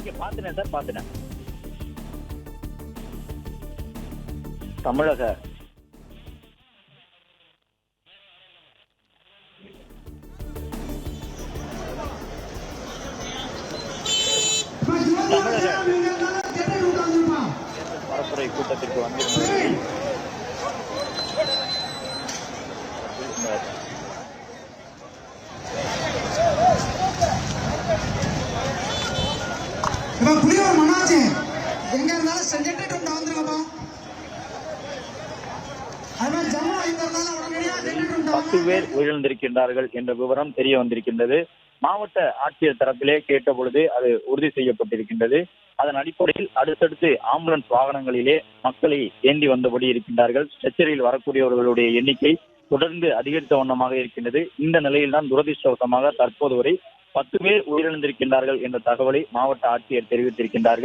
Okay, பாத்துட்டேன் sir, பாத்துட்டேன். தமிழக தமிழக பரப்புரை கூட்டத்திற்கு வந்திருந்தது. புலியூர் மனாஜி எங்க இருந்தாலும் சென்டிமீட்டர் வந்துருங்கப்பா. அது ஜம்மு எங்க இருந்தாலும் உடனடியாக 10 பேர் உயிரிழந்திருக்கின்றார்கள் என்ற விவரம் தெரிய வந்திருக்கின்றது. மாவட்ட ஆட்சியர் தரப்பிலே கேட்ட பொழுது அது உறுதி செய்யப்பட்டிருக்கின்றது. அதன் அடிப்படையில் அடுத்தடுத்து ஆம்புலன்ஸ் வாகனங்களிலே மக்களை ஏந்தி வந்தபடி இருக்கின்றார்கள். ஸ்ட்ரெச்சரில் வரக்கூடியவர்களுடைய எண்ணிக்கை தொடர்ந்து அதிகரித்த வண்ணமாக இருக்கின்றது. இந்த நிலையில்தான் துரதிருஷ்டவசமாக தற்போது வரை 10 பேர் உயிரிழந்திருக்கின்றார்கள் என்ற தகவலை மாவட்ட ஆட்சியர் தெரிவித்திருக்கின்றார்கள்.